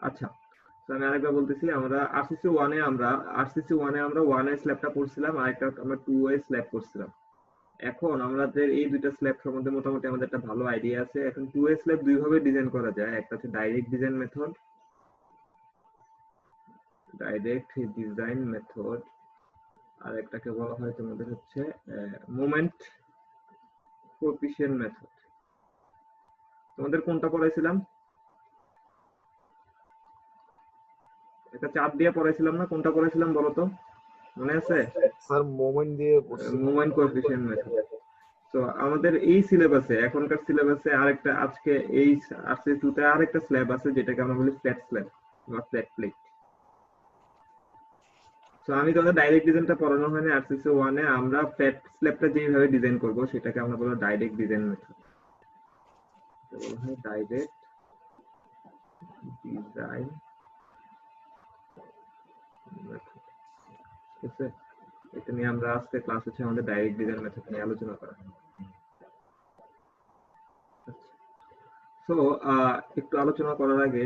আচ্ছা, তো আমি আরেকবার বলতেছি, আমরা আরসিসি 1 এ আমরা 1 এর স্ল্যাবটা করছিলাম, আর একটা আমরা 2 এর স্ল্যাব করছিলাম। এখন আমাদের এই দুইটা স্ল্যাব সম্বন্ধে মোটামুটি আমাদের একটা ভালো আইডিয়া আছে। এখন 2 এর স্ল্যাব দুই ভাবে ডিজাইন করা যায়, একটা হচ্ছে ডাইরেক্ট ডিজাইন মেথড, আর একটাকে বলা হয় তোমাদের হচ্ছে মোমেন্ট কোএফিসিয়েন্ট মেথড। তোমাদের কোনটা পড়াইছিলাম? একটা চাপ দিয়ে পড়াইছিলাম না? কোনটা পড়াইছিলাম বলো তো, মনে আছে? স্যার মোমেন্ট দিয়ে করছি। Moment coefficient method. তো আমাদের এই সিলেবাসে, এখনকার সিলেবাসে আরেকটা, আজকে এই আরসি 2 তে আরেকটা স্ল্যাব আছে যেটাকে আমরা বলি ফ্ল্যাট স্ল্যাব বা ফ্ল্যাট প্লেট। তো আমি তোমাদের ডাইরেক্ট ডিজাইনটা পড়ানো হয়নি আরসিসি 1 এ। আমরা ফ্ল্যাট স্ল্যাবটা যেভাবে ডিজাইন করব সেটাকে আমরা বলবো ডাইরেক্ট ডিজাইন মেথড। এটা বলা হয় ডাইরেক্ট ডিজাইন মেথড। ঠিক আছে, এটা নিয়ে আমরা আজকে ক্লাস হচ্ছে আমাদের ডাইরেক্ট ডিজাইন মেথড নিয়ে আলোচনা করা। তো একটু আলোচনা করার আগে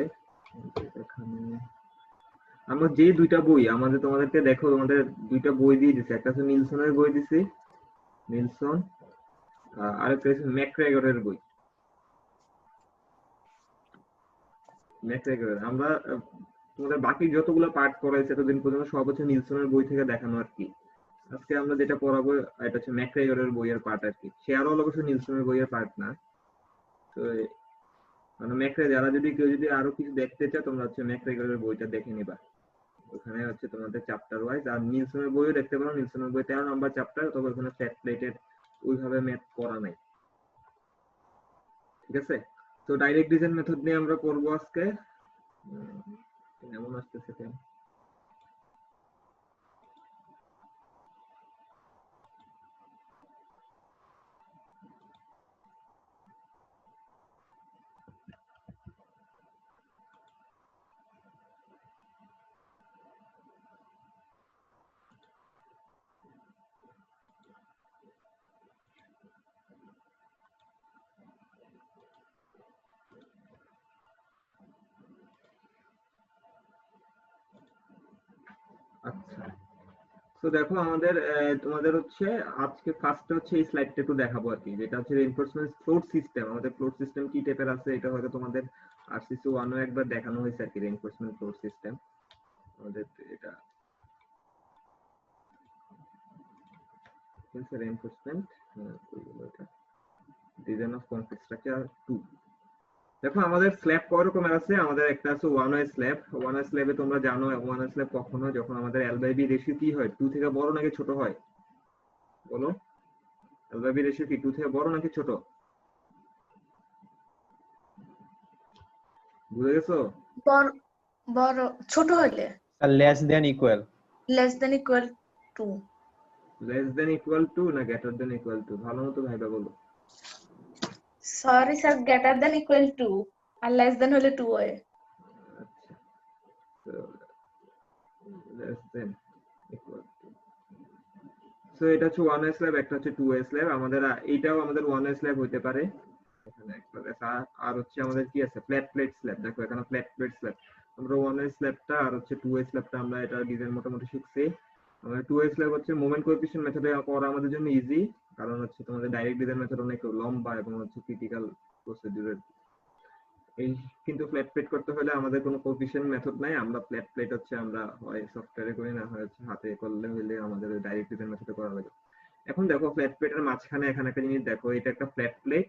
এখানে আমরা যে দুইটা বই আমাদের, তোমাদেরকে দেখো, তোমাদের দুইটা বই দিয়ে দিছে। একটা হচ্ছে নিলসনের বই দিছি, নিলসন, আরেকটা হচ্ছে ম্যাকগ্রেগরের বই। ম্যাকগ্রেগরের আমরা তোমাদের বাকি যতগুলো পার্ট করাইছে এতদিন পর্যন্ত সব হচ্ছে নিলসনের বই থেকে দেখানো আর কি। আজকে আমরা যেটা পড়াবো এটা হচ্ছে ম্যাকগ্রেগরের বইয়ের পার্ট আর কি। শেয়ারও অবশ্য নিলসনের বইয়ের পার্ট না। তো মানে যারা যদি কেউ যদি আরো কিছু দেখতে চায় তোমরা হচ্ছে ম্যাকগ্রেগরের বইটা দেখে নিবা। ওখানে হচ্ছে তোমাদের চ্যাপ্টার ওয়াইজ, আর নিলসনের বইও দেখতে পারো। নিলসনের বই 13 নাম্বার চ্যাপ্টার, তবে ওখানে ফ্ল্যাট প্লেটের ওইভাবে ম্যাথ করা নাই। ঠিক আছে, তো ডাইরেক্ট ডিজাইন মেথড নিয়ে আমরা পড়বো আজকে। এমন আসতেছে কেন? আচ্ছা, তো দেখো আমাদের তোমাদের হচ্ছে আজকে ফার্স্ট হচ্ছে এই স্লাইডটা একটু দেখাবো আর কি, যেটা হচ্ছে রিইনফোর্সমেন্ট ফ্লোর সিস্টেম। আমাদের ফ্লোর সিস্টেম কি টাইপের আছে এটা হয়তো তোমাদের আরসিসি 1 এ একবার দেখানো হয়েছে আর কি। রিইনফোর্সমেন্ট ফ্লোর সিস্টেম আমাদের এটা reinforcement design of concrete structure 2। দেখো আমাদের স্ল্যাব কয় রকমের আছে। আমাদের একটা আছে one way slab. One way স্ল্যাবে তোমরা জানো ওয়ান ওয়ে স্ল্যাব কখন হয়, যখন আমাদের এল বাই বি রেশিও কি হয়, 2 থেকে বড় নাকি ছোট হয়? বলো, এল বাই বি রেশিও কি 2 থেকে বড় নাকি ছোট? বুঝে গেছো? বড় বড় ছোট হলে less than equal. Less than equal to. Less than equal to না গ্রেটার দেন ইকুয়াল টু? ভালো মতো ভাইবা বলো। Sorry sir, greater than equal to, আর লেস দেন হলে টু হয়। আচ্ছা, তো less than equal to. So এটা হচ্ছে ওয়ান ওয়ে স্ল্যাব, একটা হচ্ছে টু ওয়ে স্ল্যাব। আমাদের এইটাও আমাদের ওয়ান ওয়ে স্ল্যাব হইতে পারে। এখানে একটা আর হচ্ছে আমাদের কি আছে, ফ্ল্যাট প্লেট স্ল্যাব। দেখো এখানে ফ্ল্যাট প্লেট স্ল্যাব। আমরা ওয়ান ওয়ে স্ল্যাবটা আর হচ্ছে টু ওয়ে স্ল্যাবটা আমরা এটা ডিজাইন মোটামুটি শিখছি। আমাদের টু ওয়ে স্ল্যাব হচ্ছে মোমেন্ট কোএফিসিয়েন্ট মেথডে করা আমাদের জন্য ইজি, কারণ হচ্ছে তোমাদের ডাইরেক্ট ডিজাইন মেথড অনেক লম্বা এবং হচ্ছে ক্রিটিক্যাল প্রসিডিউরের। এই কিন্তু ফ্ল্যাট প্লেট করতে হলে আমাদের কোনো কোএফিসিয়েন্ট মেথড নাই। আমরা ফ্ল্যাট প্লেট হচ্ছে আমরা হয় সফটওয়্যারে করি, না হয় হচ্ছে হাতে করলে হলে আমাদের ডাইরেক্ট ডিজাইন মেথডে করা লাগে। এখন দেখো ফ্ল্যাট প্লেটের মাঝখানে এখানে একটা জিনিস দেখো, এটা একটা ফ্ল্যাট প্লেট,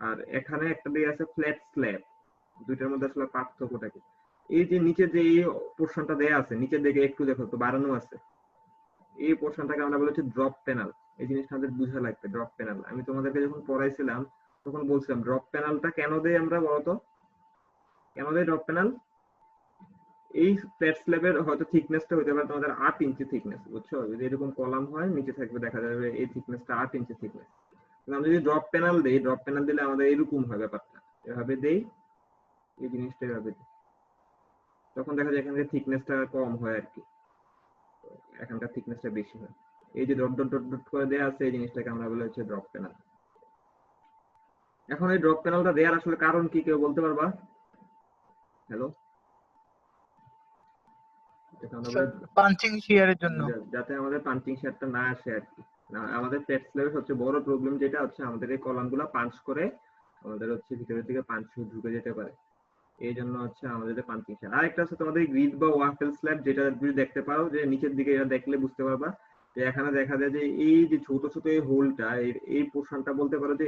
আর এখানে একটা দিয়ে আছে ফ্ল্যাট স্ল্যাব। দুইটার মধ্যে আসলে পার্থক্যটা কি? এই যে নিচে যে এই পোর্শনটা দেয়া আছে, নিচের দিকে একটু দেখো তো বাড়ানো আছে, এই পোর্শনটাকে আমরা বলি হচ্ছে ড্রপ প্যানেল। এই জিনিসটা আমাদের বুঝা লাগবে, ড্রপ প্যানেল। আমি তোমাদেরকে যখন পড়াইছিলাম তখন বলছিলাম ড্রপ প্যানেলটা কেন দেই আমরা, বলতো কেন দেই ড্রপ প্যানেল? এই ফ্ল্যাট স্ল্যাবের হয়তো থিকনেসটা হতে পারে তোমাদের 8 ইঞ্চি থিকনেস, বুঝছো? যদি এরকম কলাম হয় নিচে থাকবে, দেখা যাবে এই থিকনেসটা 8 ইঞ্চি থিকনেস। আমরা যদি ড্রপ প্যানেল দেই, ড্রপ প্যানেল দিলে আমাদের এরকম হয় ব্যাপারটা, এভাবে দেই, এই জিনিসটা এভাবে দিই, তখন দেখা যায় এখানে থিকনেসটা কম হয় আর কি, এখানকার থিকনেসটা বেশি হয়। এই যে ডট ডট ডট ডট করে দেয়া আছে, এই জিনিসটাকে আমরা বলি হচ্ছে ড্রপ প্যানেল। এখন এই ড্রপ প্যানেলটা দেওয়ার আসলে কারণ কি, কেউ বলতে পারবা? হ্যালো, এটা আমরা বলি পাঞ্চিং শিয়ারের জন্য। যাতে আমাদের পাঞ্চিং শেয়ারটা না আসে আর কি। না, আমাদের ফ্ল্যাট স্ল্যাবের সবচেয়ে বড় প্রবলেম যেটা হচ্ছে আমাদের এই কলামগুলো পাঞ্চ করে আমাদের হচ্ছে ভিতরের দিকে পাঞ্চ ঢুকে যেতে পারে, এই জন্য হচ্ছে আমাদের পাঞ্চিং শেয়ার। আরেকটা হচ্ছে তোমাদের গ্রিড বা ওয়াফেল স্ল্যাব, যেটা যদি দেখতে পারো যে নিচের দিকে এটা দেখলে বুঝতে পারবা যে এখানে দেখা যায় যে এই যে ছোট ছোট এই হোলটা, এই পোর্শনটা বলতে পারো যে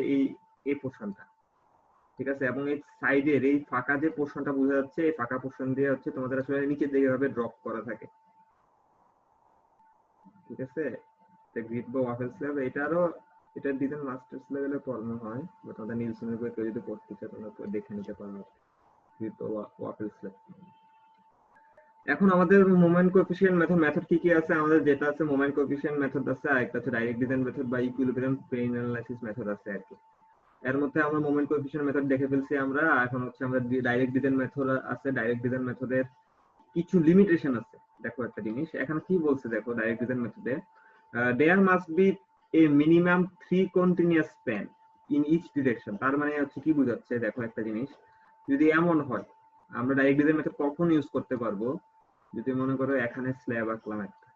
এই পোর্শনটা, ঠিক আছে, এবং এই সাইডের এই ফাঁকা যে পোর্শনটা বোঝা যাচ্ছে, এই ফাঁকা পোর্শন দিয়ে হচ্ছে তোমাদের আসলে নিচের দিকে ভাবে ড্রপ করা থাকে, ঠিক আছে। গ্রিড বা ওয়াফেল স্ল্যাব এটার ডিজাইন মাস্টার্স লেভেলে পড়ানো হয়, বাট আমাদের নিলসনের বই কেউ যদি পড়তে চায় তোমরা দেখে নিতে পারো গ্রিড বা ওয়াফেল স্ল্যাব। এখন আমাদের মোমেন্ট কোএফিসিয়েন্ট মেথড কি কি আছে? আমাদের যেটা আছে মোমেন্ট কোএফিসিয়েন্ট মেথড আছে, আর একটা আছে ডাইরেক্ট ডিজাইন মেথড বা ইকুইলিব্রিয়াম প্লেন অ্যানালাইসিস মেথড আছে আর কি। এর মধ্যে আমরা মোমেন্ট কোএফিসিয়েন্ট মেথড দেখে ফেলছি আমরা, এখন হচ্ছে আমরা ডাইরেক্ট ডিজাইন মেথড আছে। ডাইরেক্ট ডিজাইন মেথডের কিছু লিমিটেশন আছে। দেখো একটা জিনিস এখানে কি বলছে, দেখো ডাইরেক্ট ডিজাইন মেথডে there must be a minimum 3 continuous span in each direction। তার মানে হচ্ছে কি বোঝাচ্ছে, দেখো একটা জিনিস যদি এমন হয়, আমরা ডাইরেক্ট ডিজাইন মেথড কখন ইউজ করতে পারবো, যদি মনে করো এখানে স্ল্যাব আঁকলাম একটা,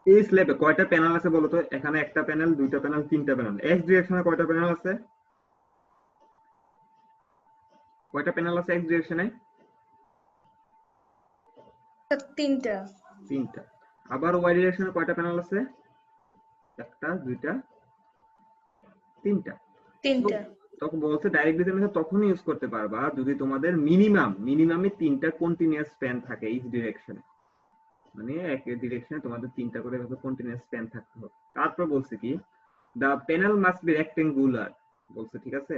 এই স্ল্যাবে কয়টা প্যানেল আছে বলো তো? এখানে একটা প্যানেল, দুইটা প্যানেল, তিনটা প্যানেল। এক্স ডিরেকশনে কয়টা প্যানেল আছে? কয়টা প্যানেল আছে এক্স ডিরেকশনে? তিনটা। তিনটা। আবার ওয়াই ডিরেকশনে কয়টা প্যানেল আছে? একটা, দুইটা, তিনটা। তিনটা। তখন বলছে ডাইরেক্ট ডিজাইন মেথড তখনই ইউজ করতে পারবা যদি তোমাদের মিনিমামে তিনটা কন্টিনিউয়াস স্প্যান থাকে ইচ ডিরেকশনে, মানে এক ডিরেকশনে তোমাদের তিনটা করে কন্টিনিউয়াস স্প্যান থাকতে হবে। তারপর বলছে কি the panel must be rectangular বলছে, ঠিক আছে,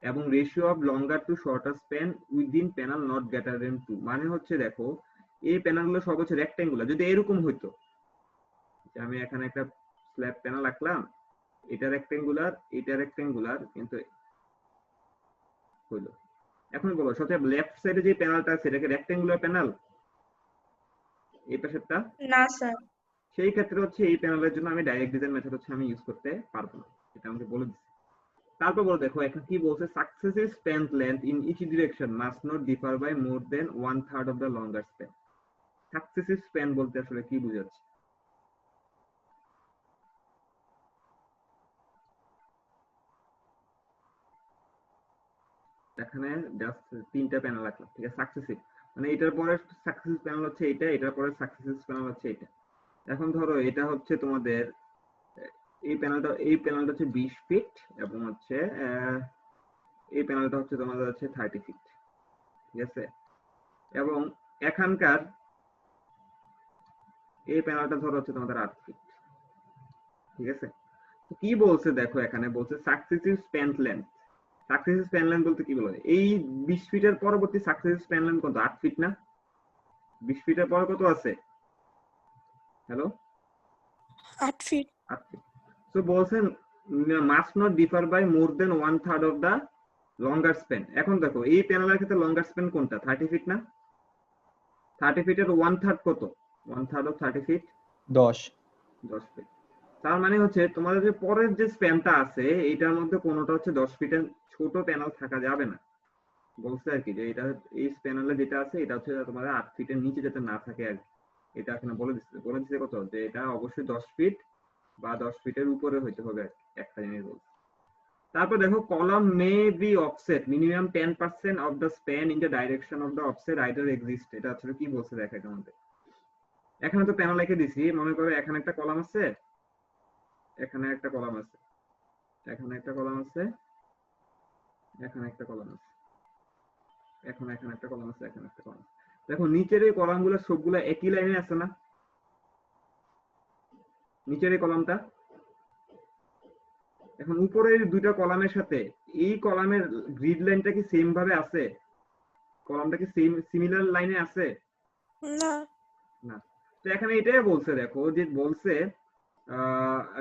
এবং ratio of longer to shorter span within panel not greater than 2। মানে হচ্ছে দেখো এই প্যানেলগুলো সব হচ্ছে রেক্টেঙ্গুলার। যদি এরকম হইতো যে আমি এখানে একটা স্ল্যাব প্যানেল আঁকলাম, এটা রেক্টেঙ্গুলার কিন্তু হইলো। এখন বলো সবচেয়ে লেফট সাইডে যে প্যানেলটা আছে এটা কি রেক্টেঙ্গুলার প্যানেল? এই পাশেরটা না স্যার। সেই ক্ষেত্রে হচ্ছে এই প্যানেলের জন্য আমি ডাইরেক্ট ডিজাইন মেথড হচ্ছে আমি ইউজ করতে পারবো না, এটা আমাকে বলে দিচ্ছে। তারপর বলো দেখো এখন কি বলছে, successive span length in each direction must not differ by more than 1/3 of the longer span. Successive span বলতে আসলে কি বোঝাচ্ছে? এখানে জাস্ট তিনটা প্যানেল রাখলাম, ঠিক আছে, সাকসেসিভ মানে এটার পরে সাকসেসিভ প্যানেল হচ্ছে এটা, এটার পরে সাকসেসিভ প্যানেল হচ্ছে এটা। এখন ধরো এটা হচ্ছে তোমাদের এই প্যানেলটা হচ্ছে 20 ফিট এবং হচ্ছে এই প্যানেলটা হচ্ছে তোমাদের হচ্ছে 30 ফিট, ঠিক আছে, এবং এখানকার এই প্যানেলটা ধরো হচ্ছে তোমাদের 8 ফিট, ঠিক আছে। কি বলছে দেখো এখানে বলছে successive span length. Successive span length বলতে কি বলে, এই 20 ফিটের পরবর্তী সাকসেসিভ স্প্যান লেন্থ কত? 8 ফিট না? 20 ফিটের পরে কত আছে? Hello 8 feet. 8 ফিট। সো বলছেন must not differ by more than 1/3 of the longer span. এখন দেখো এই প্যানেলের ক্ষেত্রে লঙ্গার স্প্যান কোনটা? 30 ফিট না? 30 ফিটের 1/3 কত? 1/3 অফ 30 ফিট 10 ফিট। তার মানে হচ্ছে তোমাদের যে পরের যে স্প্যানটা আছে এটার মধ্যে কোনোটা হচ্ছে 10 ফিটের ছোট প্যানেল থাকা যাবে না। বলছে আর কি যে এটা এই প্যানেলে যেটা আছে এটা হচ্ছে তোমাদের 8 ফিটের নিচে যাতে না থাকে আর কি। এটা এখানে বলে দিচ্ছে কত, যে এটা অবশ্যই 10 ফিট বা 10 ফিটের উপরে হইতে হবে একটা জিনিস বলছে। তারপর দেখো column may be offset minimum 10% of the span in the direction of the offset either exist. এটা আসলে কি বলছে দেখো এর মধ্যে। এখানে তো প্যানেল লিখে দিছি, মনে করো এখানে একটা কলাম আছে, এখানে একটা কলাম আছে, এখানে একটা কলাম আছে, এখানে একটা কলাম আছে, এখানে একটা কলাম আছে, এখানে একটা কলাম। দেখো নিচের এই কলামগুলো সবগুলো একই লাইনে আছে না? নিচের এই কলামটা, এখন উপরের দুইটা কলামের সাথে এই কলামের গ্রিড লাইনটা কি সেম ভাবে আছে? কলামটা কি সেম সিমিলার লাইনে আছে? না। না। তো এখানে এটাই বলছে, দেখো যে বলছে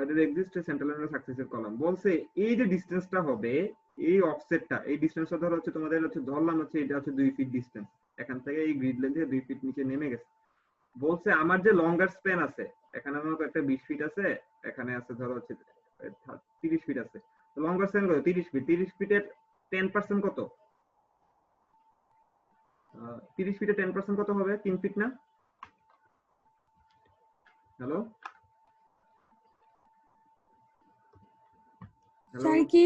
there exists a central and successive column। বলছে এই যে ডিসটেন্সটা হবে এই অফসেটটা, এই ডিসটেন্সটা ধরো হচ্ছে তোমাদের হচ্ছে ধরলাম হচ্ছে এটা হচ্ছে 2 ফিট ডিসটেন্স, এখান থেকে এই গ্রিড লাইন থেকে 2 ফিট নিচে নেমে গেছে। বলছে আমার যে লঙ্গার স্প্যান আছে, এখানে আমার একটা 20 ফিট আছে, এখানে আছে ধরো হচ্ছে 30 ফিট আছে। তো লঙ্গার স্প্যান কত? 30 ফিট। 30 ফিটের 10% কত? 30 ফিটে 10% কত হবে? 3 ফিট না? হ্যালো হ্যালো স্যার কি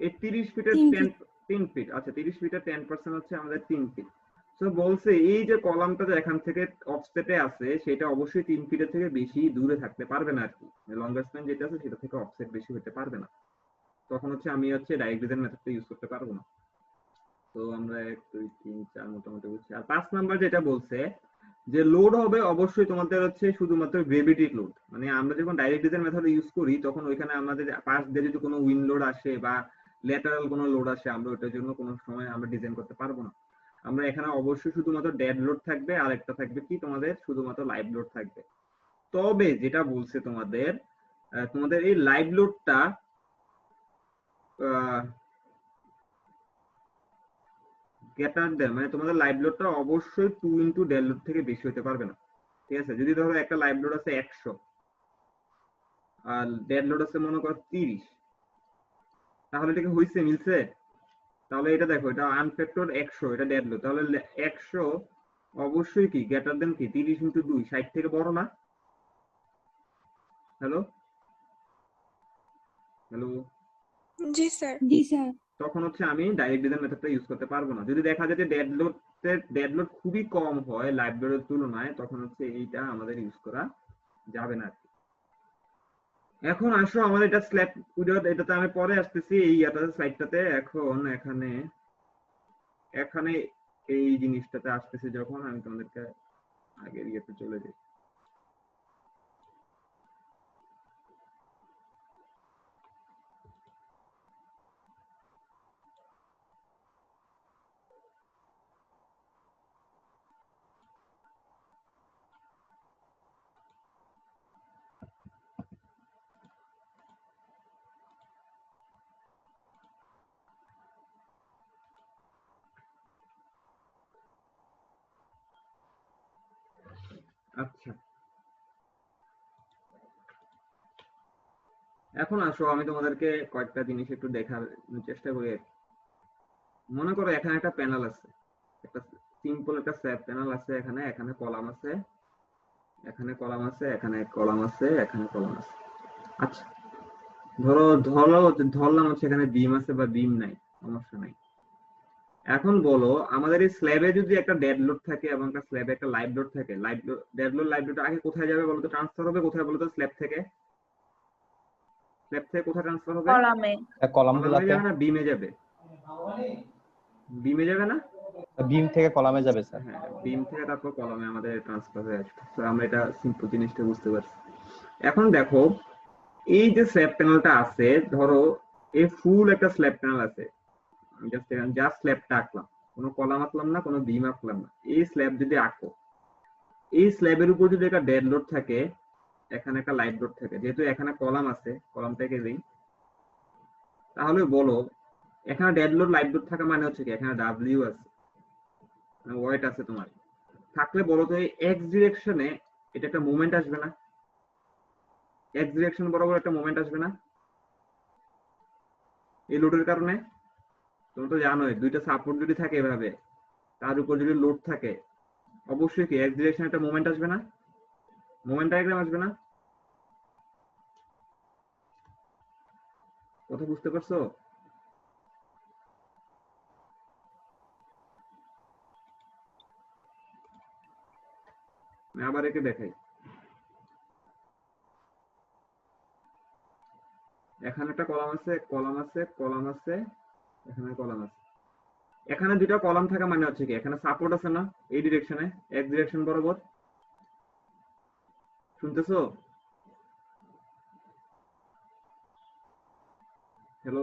এই 30 ফিটের 3 10 ফিট 3 ফিট, আচ্ছা 30 ফিটের 10% হচ্ছে আমাদের 3 ফিট। সো বলছে এই যে কলামটা যে এখান থেকে অফসেটে আছে সেটা অবশ্যই 3 ফিটের থেকে বেশি দূরে থাকতে পারবে না আর কি। লঙ্গার স্প্যান যেটা আছে সেটা থেকে অফসেট বেশি হতে পারবে না, তখন হচ্ছে আমি হচ্ছে ডাইরেক্ট ডিজাইন মেথডটা ইউজ করতে পারবো না। তো আমরা 1 2 3 4 মোটামুটি বুঝছি। আর 5 নাম্বার যেটা বলছে যে লোড হবে অবশ্যই তোমাদের হচ্ছে শুধুমাত্র গ্রেভিটি লোড, মানে আমরা যখন ডাইরেক্ট ডিজাইন মেথড ইউজ করি তখন ওইখানে আমাদের পাশ দিয়ে যদি কোনো উইন্ড লোড আসে বা ল্যাটারাল কোনো লোড আসে আমরা ওটার জন্য কোনো সময় আমরা ডিজাইন করতে পারবো না। আমরা এখানে অবশ্যই শুধুমাত্র ডেড লোড থাকবে, আর একটা থাকবে কি তোমাদের শুধুমাত্র লাইভ লোড থাকবে। তবে যেটা বলছে তোমাদের তোমাদের এই লাইভ লোডটা গ্রেটার দেন, মানে তোমাদের লাইভ লোডটা অবশ্যই 2 ইনটু ডেড লোড থেকে বেশি হতে পারবে না। ঠিক আছে, যদি ধরো একটা লাইভ লোড আছে 100 আর ডেড লোড আছে মনে করো 30, তাহলে এটা কি হইছে মিলছে? তাহলে এটা দেখো এটা আনফ্যাক্টর 100, এটা ডেড লোড, তাহলে 100 অবশ্যই কি গ্রেটার দেন কি 30 ইনটু 2 60 থেকে বড় না? হ্যালো হ্যালো জি স্যার তখন হচ্ছে আমি ডাইরেক্ট ডিজাইন মেথডটা ইউজ করতে পারবো না। যদি দেখা যায় যে ডেড লোড খুবই কম হয় লাইভ লোডের তুলনায়, তখন হচ্ছে এইটা আমাদের ইউজ করা যাবে না। এখন আসো আমাদের এটা স্ল্যাব উইডাউট, এটাতে আমি পরে আসতেছি এই স্লাইডটাতে। এখন এখানে এখানে এই জিনিসটাতে আসতেছি যখন আমি তোমাদেরকে আগের ইয়েতে চলে যাই। আচ্ছা এখন আসো আমি তোমাদেরকে কয়েকটা জিনিস একটু দেখার চেষ্টা করি। মনে করো এখানে একটা প্যানেল আছে, একটা সিম্পল একটা স্ল্যাব প্যানেল আছে, এখানে এখানে কলাম আছে, এখানে কলাম আছে, এখানে কলাম আছে, এখানে কলাম আছে। আচ্ছা ধরলাম হচ্ছে এখানে বিম আছে বা বিম নাই, সমস্যা নাই। এখন বলো আমাদের এই স্ল্যাবে যদি একটা ডেড লোড থাকে এবং একটা স্ল্যাবে একটা লাইভ লোড থাকে, live load dead load live load আগে কোথায় যাবে বলো তো? ট্রান্সফার হবে কোথায় বলো তো? স্ল্যাব থেকে কোথায় ট্রান্সফার হবে? কলামে। কলামে যাবে না বিমে যাবে? বিমে যাবে না? বিম থেকে কলামে যাবে স্যার। হ্যাঁ বিম থেকে তারপর কলামে আমাদের ট্রান্সফার হয়ে আসবে। তো আমরা এটা সিম্পল জিনিসটা বুঝতে পারছি। এখন দেখো এই যে স্ল্যাব প্যানেলটা আছে, ধরো এই ফুল একটা স্ল্যাব প্যানেল আছে, আমি জাস্ট স্ল্যাবটা আঁকলাম, কোনো কলাম আঁকলাম না, কোনো বিম আঁকলাম না। এই স্ল্যাব যদি আঁকো, এই স্ল্যাবের উপর যদি একটা ডেড লোড থাকে, এখানে একটা লাইভ লোড থাকে, যেহেতু এখানে কলাম আছে কলামটাকে দিই, তাহলে বলো এখানে ডেড লোড লাইভ লোড থাকা মানে হচ্ছে কি এখানে ডাব্লিউ আছে, ওয়েট আছে তোমার থাকলে বলো তো এই এক্স ডিরেকশনে এটা একটা মোমেন্ট আসবে না? এক্স ডিরেকশন বরাবর একটা মোমেন্ট আসবে না এই লোডের কারণে? তুমি তো জানোই দুইটা সাপোর্ট যদি থাকে এভাবে, তার উপর যদি লোড থাকে, অবশ্যই কি এক্স ডিরেকশন একটা মোমেন্ট আসবে না? মোমেন্ট ডায়াগ্রাম আসবে না? কথা বুঝতে পারছো? আমি আবার একে দেখাই, এখানে একটা কলাম আছে, কলাম আছে, কলাম আছে, এখানে কলাম আছে। এখানে দুইটা কলাম থাকা মানে হচ্ছে কি এখানে সাপোর্ট আছে না এই ডিরেকশনে, এক্স ডিরেকশন বরাবর? শুনতেছো? হ্যালো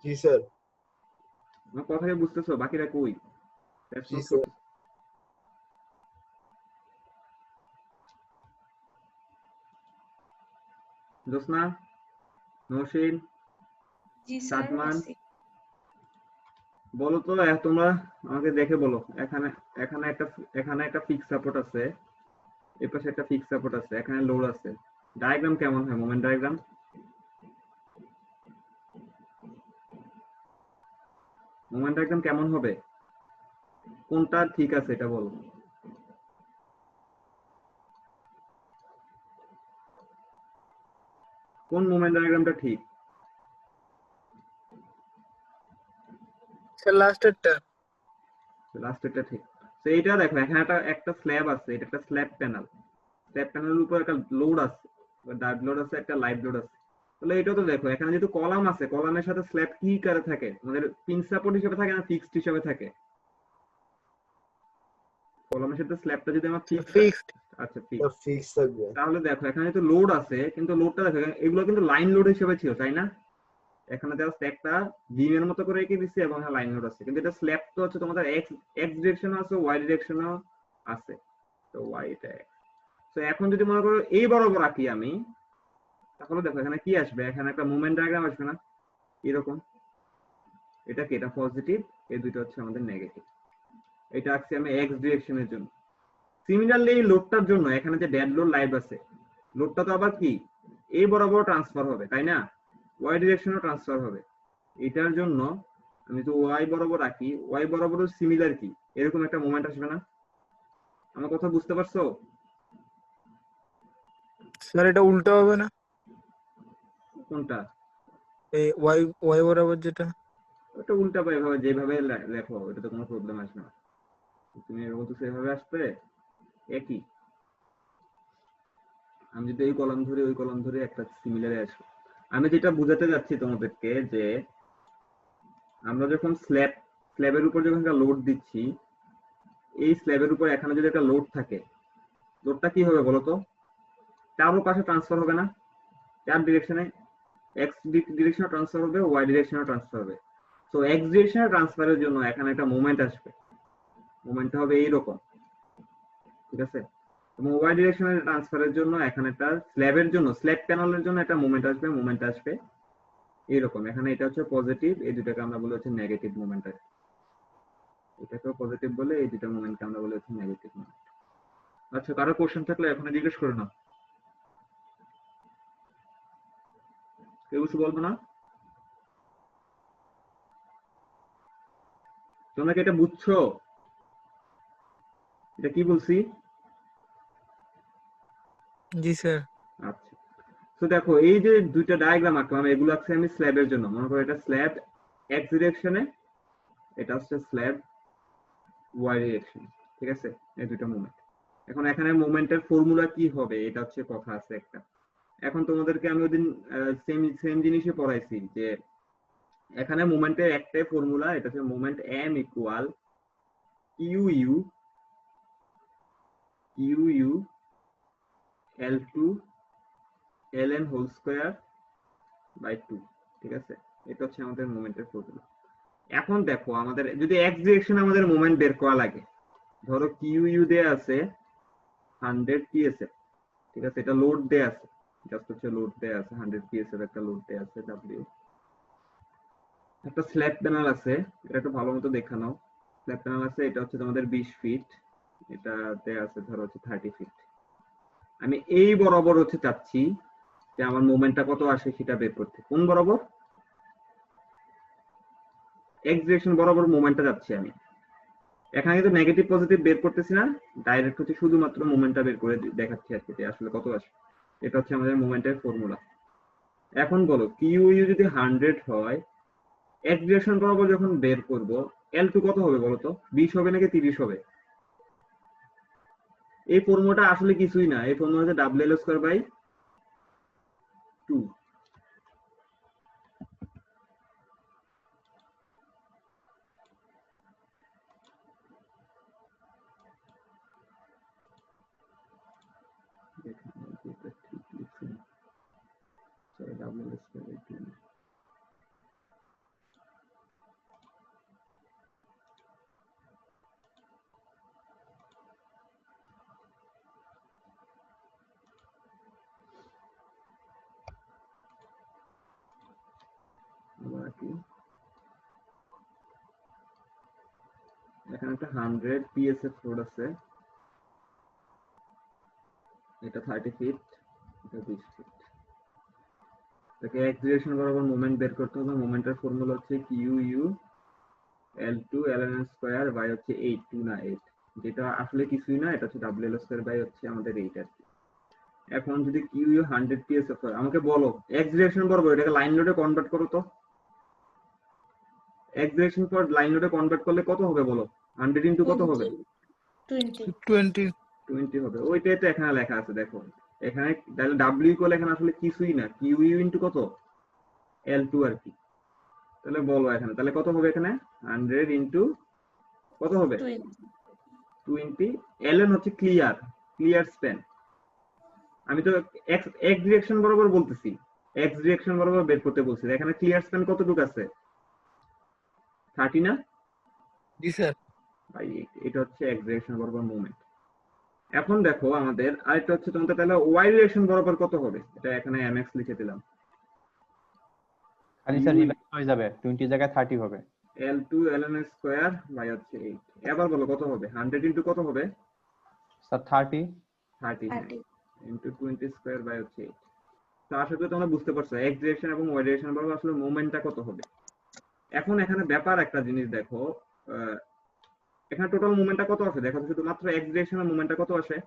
জি স্যার। আমার কথা কি বুঝতেছো? বাকিরা কই? জি স্যার। জোসনা, নৌশিন, জি স্যার সাদমান, আছি। বলো তো তোমরা আমাকে দেখে বলো, এখানে এখানে একটা ফিক্স সাপোর্ট আছে, এর পাশে একটা ফিক্স সাপোর্ট আছে, এখানে লোড আছে, ডায়াগ্রাম কেমন হয়? মোমেন্ট ডায়াগ্রাম কেমন হবে? কোনটা ঠিক আছে এটা বলো। কোন মোমেন্ট ডায়াগ্রামটা ঠিক? স্যার লাস্টেরটা। লাস্টেরটা ঠিক। তো এইটা দেখো এখানে একটা স্ল্যাব আছে, এটা একটা স্ল্যাব প্যানেল। স্ল্যাব প্যানেলের উপর একটা লোড আছে, ডার্ক লোড আছে, একটা লাইট লোড আছে। তাহলে এটা তো দেখো এখানে যেহেতু কলাম আছে, কলামের সাথে স্ল্যাব কি করে থাকে? আমাদের পিন সাপোর্ট হিসেবে থাকে না ফিক্সড হিসেবে থাকে? কলামের সাথে স্ল্যাবটা যদি আমার ফিক্সড, ফিক্সড। আচ্ছা ফিক্সড, ফিক্স থাকবে। তাহলে দেখো এখানে তো লোড আছে, কিন্তু লোডটা দেখো এগুলো কিন্তু লাইন লোড হিসেবে ছিল, তাই না? এখানে জাস্ট একটা বিমের মতো করে রেখে দিচ্ছি এবং লাইন লোড আছে, কিন্তু এটা স্ল্যাব তো হচ্ছে তোমাদের এক্স এক্স ডিরেকশনও আছে, ওয়াই ডিরেকশনও আছে। তো ওয়াই এটা। তো এখন যদি মনে করো এই বরাবর আঁকি আমি, তাহলে দেখো এখানে কি আসবে? এখানে একটা মুভমেন্ট ডায়াগ্রাম আসবে না এরকম? এটা কি? এটা পজিটিভ, এই দুটো হচ্ছে আমাদের নেগেটিভ। এটা আঁকছি আমি এক্স ডিরেকশনের জন্য। সিমিলারলি এই লোডটার জন্য এখানে যে ডেড লোড লাইভ আছে, লোডটা তো আবার কি এই বরাবর ট্রান্সফার হবে, তাই না? ওয়াই ডিরেকশনও ট্রান্সফার হবে। এটার জন্য আমি তো ওয়াই বরাবর আঁকি, ওয়াই বরাবর সিমিলার কি এরকম একটা মোমেন্ট আসবে না? আমার কথা বুঝতে পারছো? স্যার এটা উল্টো হবে না? কোনটা? এই ওয়াই ওয়াই বরাবর যেটা। ওটা উল্টা পায়ে ভাবে যেভাবে লেখো ওটা তো কোনো প্রবলেম আসবে না। তুমি এরকম তো সেভাবে আসবে একই। আমি যদি এই কলাম ধরে ওই কলাম ধরে একটা সিমিলারে আসবে। আমি যেটা বুঝাতে যাচ্ছি তোমাদেরকে যে আমরা যখন স্ল্যাবের উপর যখন একটা লোড দিচ্ছি, এই স্ল্যাবের উপর এখানে যদি একটা লোড থাকে, লোডটা কি হবে বলতো? চারো পাশে ট্রান্সফার হবে না? চার ডিরেকশনে, এক্স ডিরেকশনে ট্রান্সফার হবে, ওয়াই ডিরেকশনে ট্রান্সফার হবে। তো এক্স ডিরেকশনে ট্রান্সফারের জন্য এখানে একটা মোমেন্ট আসবে, মোমেন্টটা হবে এইরকম, ঠিক আছে? এবং ওয়াই ডিরেকশনে ট্রান্সফারের জন্য এখানে একটা স্ল্যাবের জন্য, স্ল্যাব প্যানেলের জন্য একটা মোমেন্ট আসবে, মোমেন্ট আসবে এইরকম। এখানে এটা হচ্ছে পজিটিভ, এই দুটাকে আমরা বলি হচ্ছে নেগেটিভ মোমেন্ট। এটাকেও পজিটিভ বলে, এই দুটা মোমেন্টকে আমরা বলি হচ্ছে নেগেটিভ মোমেন্ট। আচ্ছা, কারো কোশ্চেন থাকলে এখন জিজ্ঞেস করো না, কেউ কিছু বলবো না? তোমরা কি এটা বুঝছো? এটা কি বলছি? জি স্যার। আচ্ছা, তো দেখো এই যে দুইটা ডায়াগ্রাম আঁকলাম, এগুলো আছে আমি স্ল্যাবের জন্য। মনে করো এটা স্ল্যাব এক্স ডিরেকশনে, এটা হচ্ছে স্ল্যাব ওয়াই ডিরেকশন, ঠিক আছে? এই দুটো মোমেন্ট। এখন এখানে মোমেন্টের ফর্মুলা কি হবে এটা হচ্ছে কথা আছে একটা। এখন তোমাদেরকে আমি ওইদিন সেম সেম জিনিসই পড়াইছি যে এখানে মোমেন্টের একটাই ফর্মুলা, এটা হচ্ছে moment m equal q u L2 ln whole square by 2, ঠিক আছে? এটা হচ্ছে আমাদের মোমেন্টের ফর্মুলা। এখন দেখো আমাদের যদি এক্স ডিরেকশনে আমাদের মোমেন্ট বের করা লাগে, ধরো কিউ ইউ দেয়া আছে 100 পিএসএফ, ঠিক আছে? এটা লোড দেয়া আছে, জাস্ট হচ্ছে লোড দেয়া আছে 100 পিএসএফ একটা লোড দেয়া আছে ডব্লিউ। একটা স্ল্যাব প্যানেল আছে, এটা একটু ভালো মতো দেখে নাও। স্ল্যাব প্যানেল আছে, এটা হচ্ছে তোমাদের 20 ফিট, এটা দেয়া আছে ধরো হচ্ছে 30 ফিট। আমি এই বরাবর হচ্ছে চাচ্ছি যে আমার মোমেন্টটা কত আসে সেটা বের করতে। কোন বরাবর? এক্স ডিরেকশন বরাবর মোমেন্টটা যাচ্ছি আমি। এখানে কিন্তু নেগেটিভ পজিটিভ বের করতেছি না, ডাইরেক্ট হচ্ছে শুধুমাত্র মোমেন্টটা বের করে দেখাচ্ছি আর কি, আসলে কত আসে। এটা হচ্ছে আমাদের মোমেন্টের ফর্মুলা। এখন বলো কিউ ইউ যদি 100 হয়, এক্স ডিরেকশন বরাবর যখন বের করব, L2 কত হবে বলতো? 20 হবে নাকি 30 হবে? এই ফর্মুলাটা আসলে কিছুই না, এই ফর্মুলা হচ্ছে WL2/2। এখানে একটা 100 পিএসএফ লোড আছে, এটা 30 ফিট, এটা 20 ফিট। তাকে এক্স ডিরেকশন বরাবর মোমেন্ট বের করতে হবে। মোমেন্টের ফর্মুলা হচ্ছে q u L2 ln square by হচ্ছে 8 2 না 8, যেটা আসলে কিছুই না, এটা হচ্ছে WL স্কয়ার বাই হচ্ছে আমাদের 8 আর কি। এখন যদি QU 100 psf হয়, আমাকে বলো x ডিরেকশন বরাবর এটাকে লাইন লোডে কনভার্ট করো তো। x ডিরেকশন পর লাইন লোডে কনভার্ট করলে কত হবে বলো? 100 ইনটু কত হবে? 20 20 20 হবে। ওইটাই তো এখানে লেখা আছে দেখো, এখানে তাহলে W ইকুয়াল এখানে আসলে কিছুই না, QU ইনটু কত? L2 আর কি। তাহলে বলো এখানে তাহলে কত হবে? এখানে 100 ইনটু কত হবে? 20। ln হচ্ছে ক্লিয়ার স্প্যান। আমি তো x ডিরেকশন বরাবর বলতেছি, x ডিরেকশন বরাবর বের করতে বলছি। এখানে ক্লিয়ার স্প্যান কতটুকু আছে? 30 না জি স্যার। ভাই? এটা হচ্ছে x ডিরেকশন বরাবর মুভমেন্ট। এখন দেখো আমাদের আরেকটা হচ্ছে তোমাদের তাহলে y ডিরেকশন বরাবর কত হবে? এটা এখানে mx লিখে দিলাম। খালি স্যার রিভার্স হয়ে যাবে, 20 জায়গায় 30 হবে। L2 ln স্কয়ার বাই হচ্ছে 8। এবার বলো কত হবে? 100 ইনটু কত হবে? স্যার 30। 30 ইনটু 20 স্কয়ার বাই হচ্ছে 8। তো আশা করি তোমরা বুঝতে পারছো x ডিরেকশন এবং y ডিরেকশন বরাবর আসলে মোমেন্টটা কত হবে। এখন এখানে ব্যাপার একটা জিনিস দেখো, এখানে টোটাল মোমেন্টটা কত আছে দেখো, শুধুমাত্র x ডিরেকশনের মোমেন্টটা কত আসে?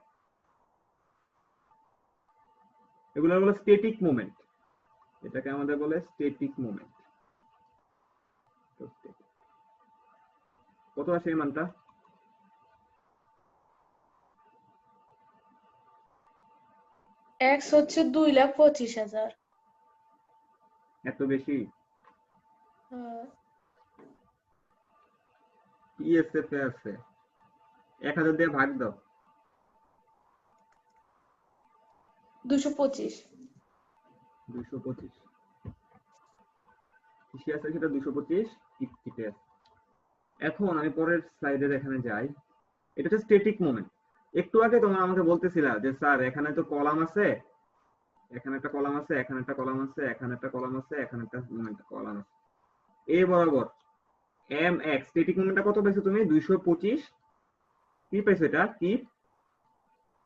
এগুলো হলো স্ট্যাটিক মোমেন্ট, এটাকে আমাদের বলে স্ট্যাটিক মোমেন্ট। কত আসে এই মানটা? x হচ্ছে 2,25,000। এত বেশি? হ্যাঁ। PSF এ আছে 1000 দিয়ে ভাগ দাও। 225। 225 কিসে আছে সেটা? 225 কিটে আছে। এখন আমি পরের স্লাইডের এখানে যাই। এটা হচ্ছে স্ট্যাটিক মোমেন্ট। একটু আগে তোমরা আমাকে বলতেছিলা যে স্যার এখানে তো কলাম আছে, এখানে একটা কলাম আছে, এখানে একটা কলাম আছে, এখানে একটা কলাম আছে, এখানে একটা কলাম আছে, এই বরাবর mx স্ট্যাটিক মোমেন্টটা কত পাইছো তুমি? 225 কি পাইছো? এটা কি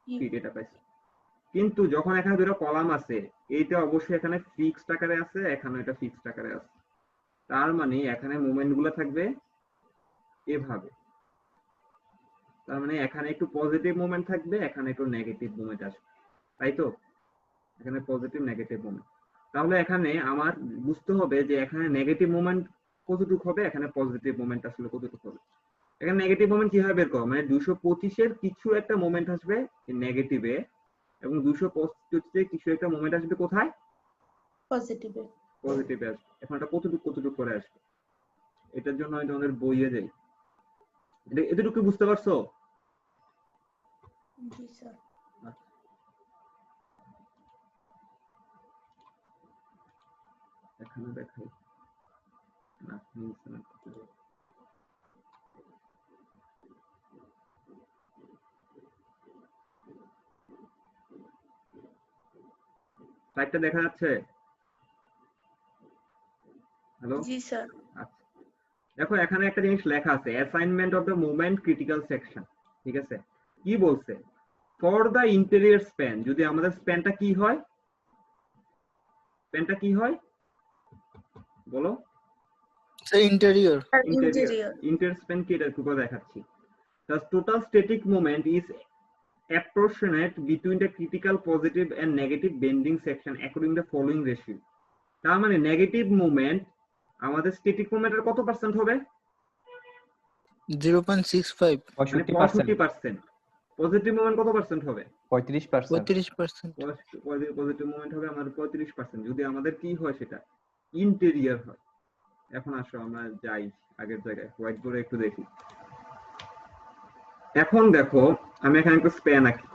ফিট, এটা পাইছো। কিন্তু যখন এখানে দুটো কলাম আছে, এইটা অবশ্যই এখানে ফিক্সড আকারে আছে, এখানে এটা ফিক্সড আকারে আছে। তার মানে এখানে মোমেন্ট গুলো থাকবে এভাবে। তার মানে এখানে একটু পজিটিভ মোমেন্ট থাকবে, এখানে একটু নেগেটিভ মোমেন্ট আসবে, তাই তো? এখানে পজিটিভ নেগেটিভ মোমেন্ট। তাহলে এখানে আমার বুঝতে হবে যে এখানে নেগেটিভ মোমেন্ট কতটুকু হবে, এখানে পজিটিভ মোমেন্ট আসলে কতটুকু হবে। এখানে নেগেটিভ মোমেন্ট কিভাবে বের করব? মানে 225 এর কিছু একটা মোমেন্ট আসবে নেগেটিভে, এবং 225 এর কিছু একটা মোমেন্ট আসবে কোথায়? পজিটিভে। পজিটিভে আসবে। এখন এটা কতটুকু করে আসবে, এটার জন্য আমি তোমাদের বইয়ে যাই। এতটুকু বুঝতে পারছো? জি স্যার। এখানে দেখাই না, মিলছে না। স্লাইডটা দেখা যাচ্ছে? হ্যালো? জি স্যার। আচ্ছা, দেখো এখানে একটা জিনিস লেখা আছে, assignment of the movement critical section. ঠিক আছে, কি বলছে? ফর দ্য ইন্টেরিয়র স্প্যান, যদি আমাদের স্প্যানটা কি হয়, স্প্যানটা কি হয় বলো? Sir interior. ইন্টেরিয়র স্প্যান কি, এটা একটু দেখাচ্ছি। The total static moment is approximate between the critical positive and negative bending section according the following ratio. তার মানে নেগেটিভ মোমেন্ট আমাদের স্ট্যাটিক মোমেন্টের কত পার্সেন্ট হবে? 0.65। মানে 65%। পজিটিভ মোমেন্ট কত পার্সেন্ট হবে? 35%। 35%। পজিটিভ মোমেন্ট হবে আমাদের 35% যদি আমাদের কি হয় সেটা ইন্টেরিয়র হয়। এখন আসো আমরা যাই আগের জায়গায়, হোয়াইট বোর্ডে একটু দেখি। এখন দেখো আমি এখানে একটা স্প্যান আঁকি।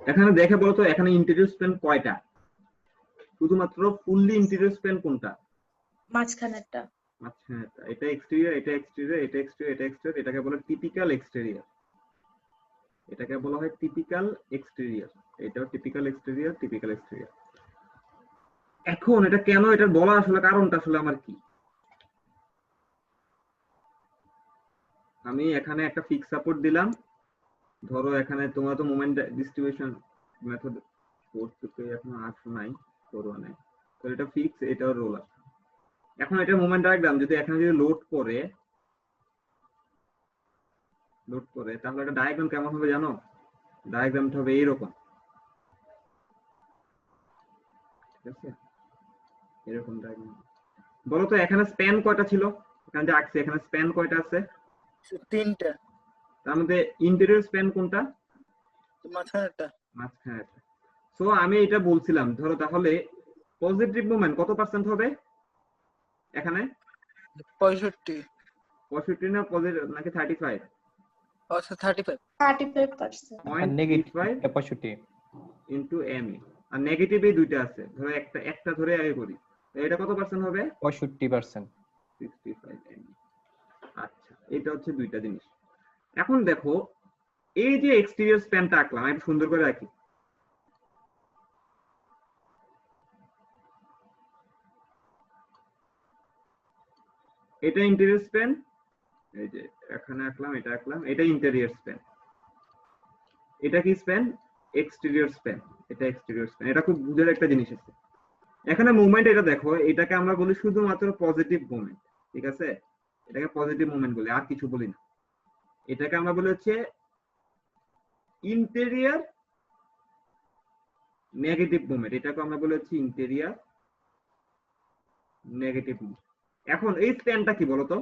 এখানে দেখে বলতো এখানে ইন্টেরিয়র স্প্যান কয়টা? শুধুমাত্র ফুললি ইন্টেরিয়র স্প্যান কোনটা? মাঝখানেরটা। মাঝখানেরটা। এটা এক্সটেরিয়র, এটা এক্সটেরিয়র, এটা এক্সটেরিয়র, এটা এক্সটেরিয়র। এটাকে বলে টিপিক্যাল এক্সটেরিয়র, এটাকে বলা হয় টিপিক্যাল এক্সটেরিয়র। এটাও টিপিক্যাল এক্সটেরিয়র, টিপিক্যাল এক্সটেরিয়র। এখন এটা কেন, এটা বলা আসলে কারণটা আসলে আমার কি? আমি এখানে একটা ফিক্স সাপোর্ট দিলাম, ধরো এখানে তোমরা তো মোমেন্ট ডিস্ট্রিবিউশন মেথড কোর্স থেকে এখনো আসো নাই, 418 তো এটা ফিক্স, এটাও রোলার। এখন এটা মোমেন্ট ডায়াগ্রাম যদি এখানে যদি লোড করে তাহলে এটা ডায়াগ্রাম কেমন হবে জানো? ডায়াগ্রামটা হবে এইরকম, ঠিক আছে? এরকম ডায়াগ্রাম। বলো তো এখানে স্প্যান কয়টা ছিল? এখানে যে আঁকছি এখানে স্প্যান কয়টা আছে? তিনটা। তার মধ্যে ইন্টেরিয়র স্প্যান কোনটা? মাঝখানেরটা। মাঝখানেরটা। সো আমি এটা বলছিলাম, ধরো তাহলে পজিটিভ মোমেন্ট কত পার্সেন্ট হবে এখানে? 65। 65 না পজিটিভ নাকি 35? আচ্ছা 35। 35%. Negative 0.35 65 into M A. R negative এই দুইটা আছে, ধরো একটা ধরে আগে করি, তো এটা কত পার্সেন্ট হবে? 65%। 65 এম। আচ্ছা, এটা হচ্ছে দুইটা জিনিস। এখন দেখো এই যে এক্সটেরিয়র স্প্যানটা আঁকলাম, একটু সুন্দর করে রাখি। এটা ইন্টেরিয়র স্প্যান, এই যে এখানে আঁকলাম, এটা আঁকলাম, এটা ইন্টেরিয়র স্প্যান। এটা কি স্প্যান? Exterior span. এটা এক্সটেরিয়র স্প্যান। এটা খুব বুঝার একটা জিনিস আছে এখানে। মুভমেন্ট এটা দেখো, এটাকে আমরা বলি শুধুমাত্র পজিটিভ মুভমেন্ট, ঠিক আছে? এটাকে পজিটিভ মুভমেন্ট বলি, আর কিছু বলি না। এটাকে আমরা বলি হচ্ছে ইন্টেরিয়র নেগেটিভ মুভমেন্ট। এটাকে আমরা বলি হচ্ছে ইন্টেরিয়র নেগেটিভ মুভমেন্ট। এখন এই স্প্যানটা কি বলতো?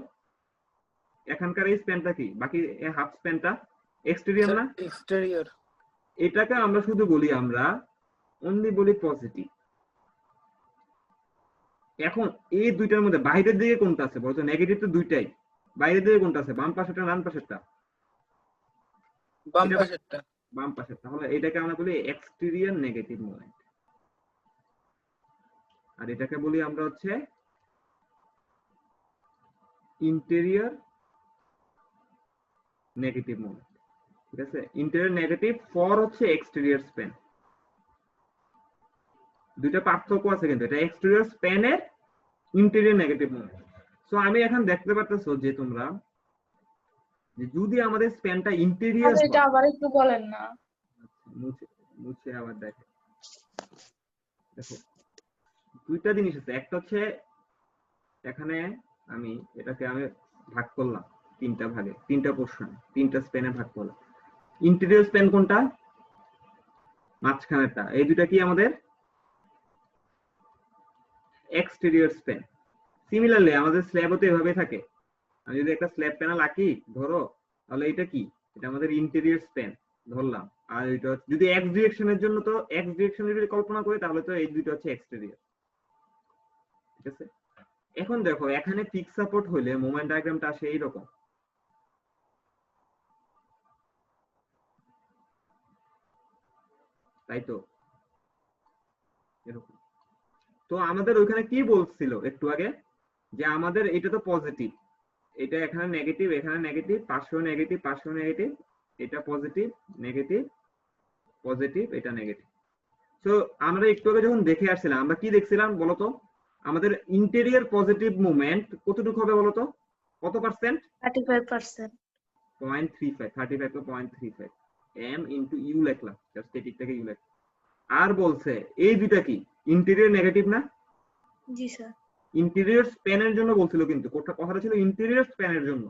এখানকার এই স্প্যানটা কি? বাকি হাফ স্প্যানটা এক্সটেরিয়র না? এক্সটেরিয়র। এটাকে আমরা শুধু বলি, আমরা অনলি বলি পজিটিভ। এখন এই দুইটার মধ্যে বাইরের দিকে কোনটা আছে বলতো? নেগেটিভ তো দুইটাই। বাইরের দিকে কোনটা আছে? বাম পাশেরটা, ডান পাশেরটা? বাম পাশেরটা। বাম পাশে। তাহলে এটাকে আমরা বলি এক্সটেরিয়র নেগেটিভ মোমেন্ট, আর এটাকে বলি আমরা হচ্ছে ইন্টেরিয়র নেগেটিভ মোমেন্ট, ঠিক আছে? ইন্টেরিয়র নেগেটিভ ফর হচ্ছে এক্সটেরিয়র স্প্যান। দুইটা পার্থক্য আছে কিন্তু, এটা এক্সটেরিয়র স্প্যানের ইন্টেরিয়র নেগেটিভ মোমেন্ট। সো আমি এখন দেখতে পারতেছো যে তোমরা যে যদি আমাদের স্প্যানটা ইন্টেরিয়র এটা আবার একটু বলেন না। মুছে আবার দেখো দুইটা জিনিস আছে। একটা হচ্ছে এখানে আমি এটাকে ভাগ করলাম তিনটা ভাগে, তিনটা পোর্শন, তিনটা স্প্যানে ভাগ করলাম। ইন্টেরিয়র স্প্যান কোনটা? মাঝখানেরটা। এই দুইটা কি আমাদের এক্সটেরিয়র স্প্যান। সিমিলারলি আমাদের স্ল্যাবও তো এভাবে থাকে। আমি যদি একটা স্ল্যাব প্যানেল আঁকি ধরো, তাহলে এটা কি? এটা আমাদের ইন্টেরিয়র স্প্যান ধরলাম। আর এটা যদি এক্স ডিরেকশনের জন্য, তো এক্স ডিরেকশনে যদি কল্পনা করি তাহলে তো এই দুটো হচ্ছে এক্সটেরিয়র, ঠিক আছে? এখন দেখো এখানে পিক সাপোর্ট হইলে মোমেন্ট ডায়াগ্রামটা আসে এইরকম। তাই তো এরকম। তো আমাদের ওইখানে কি বলছিল একটু আগে, যে আমাদের এটা তো পজিটিভ, এটা এখানে নেগেটিভ, এখানে নেগেটিভ, পাশেও নেগেটিভ, পাশেও নেগেটিভ, এটা পজিটিভ নেগেটিভ পজিটিভ, এটা নেগেটিভ। তো আমরা একটু আগে যখন দেখে আসছিলাম, আমরা কি দেখছিলাম বলতো? আমাদের ইন্টেরিয়র পজিটিভ মুভমেন্ট কতটুকু হবে বলতো? কত পার্সেন্ট? 35%. 0.35, 35 তো 0.35 এম ইনটু ইউ লিখলাম, জাস্ট এটিকটাকে ইউ লিখলাম। আর বলছে এই দুইটা কি ইন্টেরিয়র নেগেটিভ না? জি স্যার। ইন্টেরিয়র স্প্যানের জন্য বলছিল, কিন্তু কথাটা ছিল ইন্টেরিয়র স্প্যানের জন্য।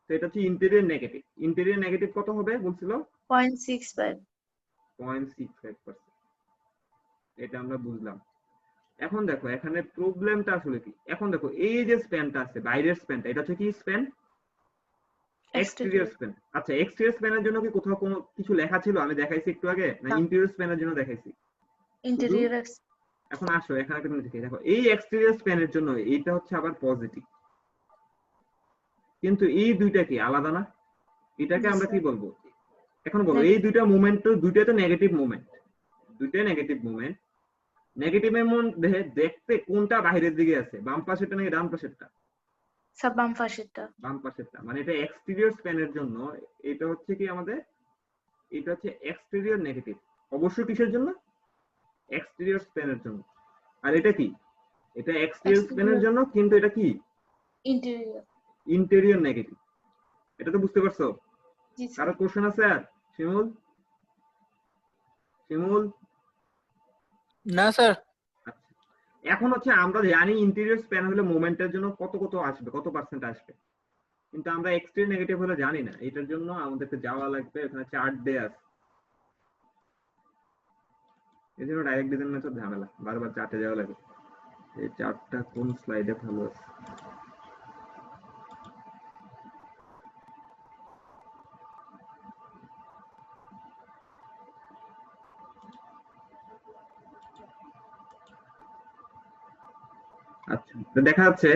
তো এটা হচ্ছে ইন্টেরিয়র নেগেটিভ। ইন্টেরিয়র নেগেটিভ কত হবে বলছিল? 0.65. 0.65%। এটা আমরা বুঝলাম। এখন দেখো এখানে প্রবলেমটা আসলে কি। এখন দেখো এই যে স্প্যানটা আছে, বাইরের স্প্যানটা, এটা হচ্ছে কি স্প্যান? Exterior span. আচ্ছা, এক্সটেরিয়র স্প্যানের জন্য কি কোথাও কোনো কিছু লেখা ছিল? আমি দেখাইছি একটু আগে, না ইন্টেরিয়র স্প্যানের জন্য দেখাইছি? ইন্টেরিয়র। এখন আসো এখানে একটা জিনিস দেখো, এই এক্সটেরিয়র স্প্যানের জন্য এইটা হচ্ছে আবার পজিটিভ, কিন্তু এই দুইটা কি আলাদা না? এটাকে আমরা কি বলবো? এখন বলো এই দুইটা মুভমেন্ট তো দুইটাই তো নেগেটিভ মুভমেন্ট, দুইটাই নেগেটিভ মুভমেন্ট। নেগেটিভ মধ্যে দেখতে কোনটা বাইরের দিকে আছে? বাম পাশেরটা নাকি ডান পাশেরটা? স্যার বাম পাশেরটা। বাম পাশেরটা। মানে এটা এক্সটেরিয়র স্প্যানের জন্য এটা হচ্ছে কি আমাদের, এটা হচ্ছে এক্সটেরিয়র নেগেটিভ। অবশ্যই কিসের জন্য? এক্সটেরিয়র স্প্যানের জন্য। আর এটা কি? এটা এক্সটেরিয়র স্প্যানের জন্য, কিন্তু এটা কি? ইন্টেরিয়র। Interior negative. এটা তো বুঝতে পারছো? জি স্যার। কারো কোশ্চেন আছে আর? শিমুল? শিমুল? না স্যার। আচ্ছা, এখন হচ্ছে আমরা জানি ইন্টেরিয়র স্প্যান হলে মোমেন্টের জন্য কত কত আসবে, কত পার্সেন্ট আসবে, কিন্তু আমরা এক্সট্রিম নেগেটিভ হলে জানি না। এটার জন্য আমাদেরকে যাওয়া লাগবে, এখানে চার্ট দেয়া আছে, এই জন্য ডাইরেক্ট ডিজাইন মেথড ঝামেলা, বারবার চার্টে যাওয়া লাগে। এই চার্টটা কোন স্লাইডে ভালো আছে? আচ্ছা, তো দেখা যাচ্ছে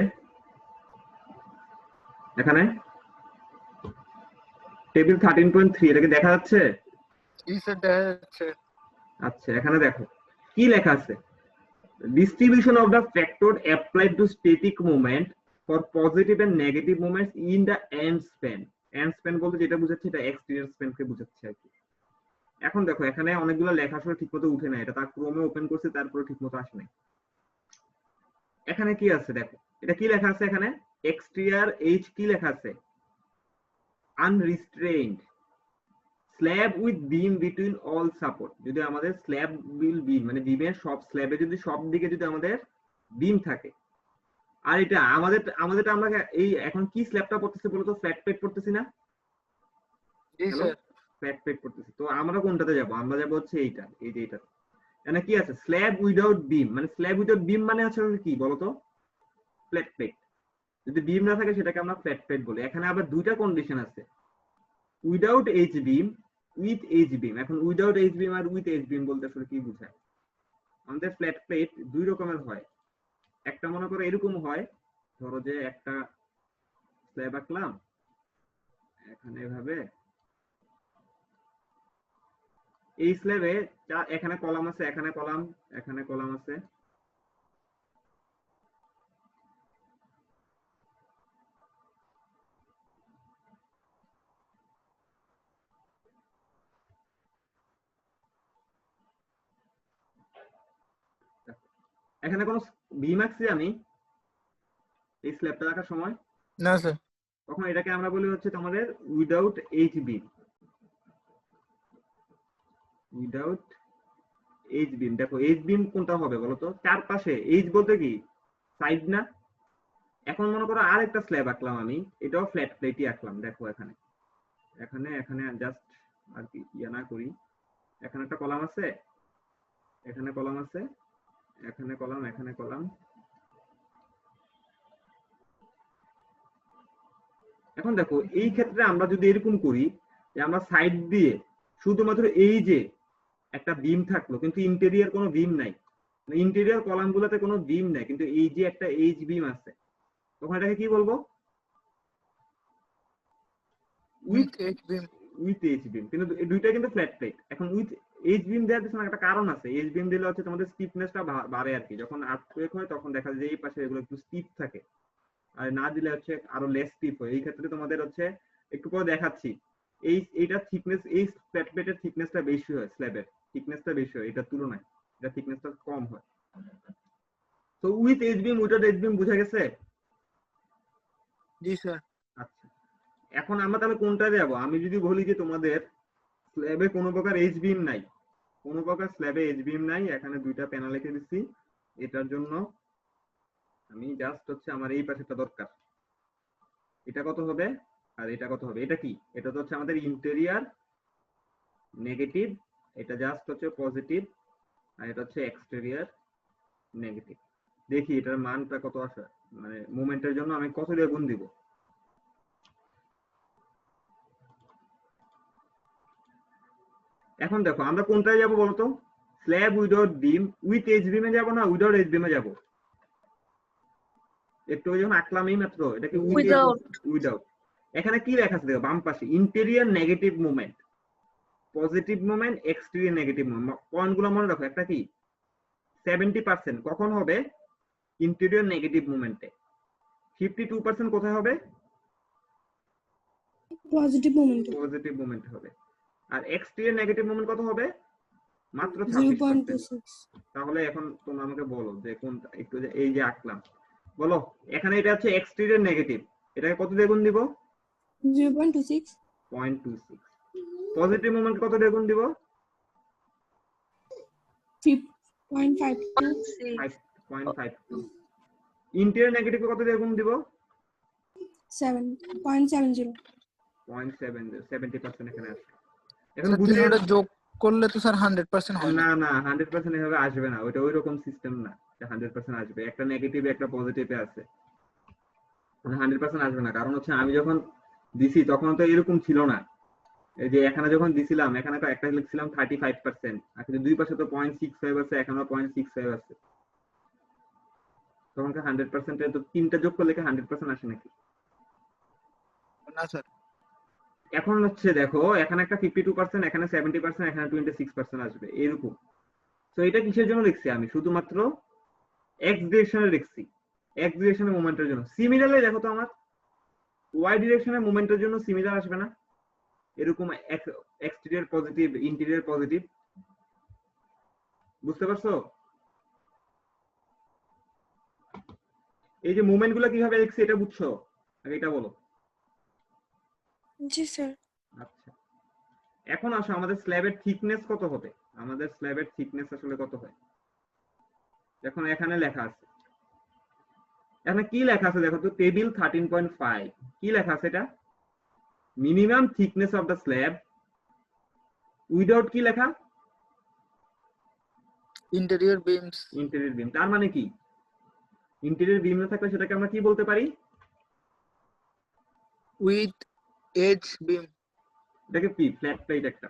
এখানে টেবিল 13.3, এটাকে দেখা যাচ্ছে? জি স্যার দেখা যাচ্ছে। আচ্ছা, এখানে দেখো কি লেখা আছে, distribution of the factor applied to static moment for positive and negative moments in the end span. end span বলতে যেটা বোঝাচ্ছে এটা exterior span কে বোঝাচ্ছে আর কি। এখন দেখো এখানে অনেকগুলো লেখা আসলে ঠিকমতো উঠে না, এটা তার ক্রমে ওপেন করছে তারপরে ঠিকমতো আসে নাই। এখানে কি আছে দেখো, এটা কি লেখা আছে এখানে, exterior h কি লেখা আছে, unrestrained slab with beam between all support. যদি আমাদের স্ল্যাব উইল বিম মানে বিমের সব স্ল্যাবে যদি সব দিকে যদি আমাদের বিম থাকে, আর এটা আমাদেরটা আমরা এই এখন কি স্ল্যাবটা পড়তেছি বলতো, ফ্ল্যাট প্লেট পড়তেছি না? জি স্যার। ফ্ল্যাট প্লেট পড়তেছি, তো আমরা কোনটাতে যাব? আমরা যাব হচ্ছে এইটা, এই যে এটা। মানে কি আছে, স্ল্যাব উইদাউট বিম, মানে স্ল্যাব উইদাউট বিম মানে হচ্ছে কি বলতো, ফ্ল্যাট প্লেট। যদি বিম না থাকে সেটাকে আমরা ফ্ল্যাট প্লেট বলি। এখানে আবার দুইটা কন্ডিশন আছে, without H beam, with H beam. এখন উইদাউট এইচ বিম আর উইথ এইচ বিম বলতে আসলে কি বোঝায়? আমাদের ফ্ল্যাট প্লেট দুই রকমের হয়। একটা মনে করো এরকম হয়, ধরো যে একটা স্ল্যাব আঁকলাম এখানে এভাবে, এই স্ল্যাবে এখানে কলাম আছে, এখানে কলাম, এখানে কলাম আছে, এখানে কোনো বিম আঁকছি আমি এই স্ল্যাবটা রাখার সময়? না স্যার। তখন এটাকে আমরা বলি হচ্ছে তোমাদের without H beam, without H বিম। দেখো এইচ বিম কোনটা হবে বলতো, চারপাশে, এইচ বলতে কি সাইড না? এখন মনে করো আর একটা স্ল্যাব আঁকলাম আমি, এটাও ফ্ল্যাট প্লেটই আঁকলাম, দেখো এখানে এখানে এখানে জাস্ট আর কি ইয়া না করি, এখানে একটা কলাম আছে, এখানে কলাম আছে, এখানে কলাম, এখানে কলাম। এখন দেখো এই ক্ষেত্রে আমরা যদি এরকম করি যে আমরা সাইড দিয়ে শুধুমাত্র এই যে একটা বিম থাকলো কিন্তু ইন্টেরিয়র কোনো বিম নাই, ইন্টেরিয়র কলাম গুলোতে কোনো বিম নাই, কিন্তু এই যে একটা এইচ বিম আছে, তখন এটাকে কি বলবো? With H beam. With H beam, কিন্তু দুইটা কিন্তু ফ্ল্যাট প্লেট। এখন উইথ এইচ বিম দেওয়ার পিছনে একটা কারণ আছে, এইচ বিম দিলে হচ্ছে তোমাদের স্টিফনেসটা বাড়ে আর কি, যখন আর্থকুয়েক হয় তখন দেখা যায় যে এই পাশে এগুলো একটু স্টিফ থাকে, আর না দিলে হচ্ছে আরো লেস স্টিফ হয়। এই ক্ষেত্রে তোমাদের হচ্ছে একটু পরে দেখাচ্ছি, এইটা থিকনেস, এই ফ্ল্যাট প্লেটের থিকনেসটা বেশি হয়, স্ল্যাবের থিকনেসটা বেশি হয় এটার তুলনায়, এটা থিকনেসটা কম হয়। তো with H beam without H beam বুঝা গেছে? জি স্যার। আচ্ছা, এখন আমরা তাহলে কোনটা যাব? আমি যদি বলি যে তোমাদের স্ল্যাবে কোনো প্রকার এইচ বিম নাই, কোনো প্রকার স্ল্যাবে এইচ বিম নাই, এখানে দুইটা প্যানেল লিখে দিচ্ছি, এটার জন্য আমি জাস্ট হচ্ছে আমার এই পাশেটা দরকার, এটা কত হবে আর এটা কত হবে, এটা কি, এটা তো হচ্ছে আমাদের ইন্টেরিয়র নেগেটিভ, এটা জাস্ট হচ্ছে পজিটিভ, আর এটা হচ্ছে এক্সটেরিয়র নেগেটিভ। দেখি এটার মানটা কত আসে, মানে মোমেন্টের জন্য আমি কত দিয়ে গুণ দিব। এখন দেখো আমরা কোনটায় যাব বলতো, slab without beam, with H বিমে যাব না উইদাউট এইচ বিমে যাব? একটু যখন আঁকলাম এই মাত্র, এটা কি Without. উইদাউট। এখানে কি লেখা আছে দেখো বাম পাশে, interior negative moment, positive moment, exterior negative moment. পয়েন্টগুলো মনে রাখো, একটা কি 70% কখন হবে, ইন্টেরিয়র নেগেটিভ মোমেন্টে, 52% কোথায় হবে, পজিটিভ মোমেন্টাম পজিটিভ মোমেন্ট হবে, আর এক্সটেরিয়র নেগেটিভ মোমেন্ট কত হবে, মাত্র 26%। 0.26 তাহলে এখন তোমরা আমাকে বলো যে কোনটা, একটু এই যে আঁকলাম, বলো এখানে এটা হচ্ছে এক্সটেরিয়র নেগেটিভ, এটাকে কত দিয়ে গুণ দিব, 0.26 0.26। পজিটিভ মোমেন্ট কত দিয়ে গুণ দিব, 0.52 0.52 ইন্টিরিয়র নেগেটিভ কত দিয়ে গুণ দিব 7.70 0.70 70% এখানে আসবে এখন স্যার বুঝে তিনটা যোগ করলে তো স্যার 100% হয় না। না 100% এভাবে আসবে না, ওইটা ওইরকম সিস্টেম না যে 100% আসবে, একটা নেগেটিভ একটা পজিটিভে আছে, 100% আসবে না। কারণ হচ্ছে আমি যখন দিছি তখন তো এরকম ছিল না, এই যে এখানে যখন দিছিলাম এখানে তো একটা লিখছিলাম 35%, আর কিন্তু দুই পাশে তো 0.65 আছে, এখানেও 0.65 আছে, তখন 100% এ তো তিনটা যোগ করলে 100% আসে নাকি? না স্যার। এখন হচ্ছে দেখো এখানে একটা 52%, এখানে 70%, এখানে 26% আসবে এরকম। তো এটা কিসের জন্য লিখছি আমি? শুধুমাত্র এক্স ডিরেকশনে লিখছি, এক্স ডিরেকশনের মোমেন্টের জন্য। সিমিলারলি দেখো তো আমার ওয়াই ডিরেকশনের মোমেন্টের জন্য সিমিলার আসবে না? এরকম এক্সটেরিয়র পজিটিভ ইন্টেরিয়র পজিটিভ, বুঝতে পারছো? এই যে মোমেন্ট গুলো কিভাবে লিখছি এটা বুঝছো? আগে এটা বলো। জি স্যার। আচ্ছা, এখন আসো আমাদের স্ল্যাবের থিকনেস কত হবে? আমাদের স্ল্যাবের থিকনেস আসলে কত হয়? এখন এখানে লেখা আছে, এখানে কি লেখা আছে দেখো তো, টেবিল 13.5 কি লেখা আছে এটা? Minimum thickness of the slab without কি লেখা? ইন্টেরিয়র বিমস ইন্টেরিয়র বিম। তার মানে কি ইন্টেরিয়র বিম না থাকলে সেটাকে আমরা কি বলতে পারি? উইথ এজ বিম। এটাকে কি ফ্ল্যাট প্লেট একটা।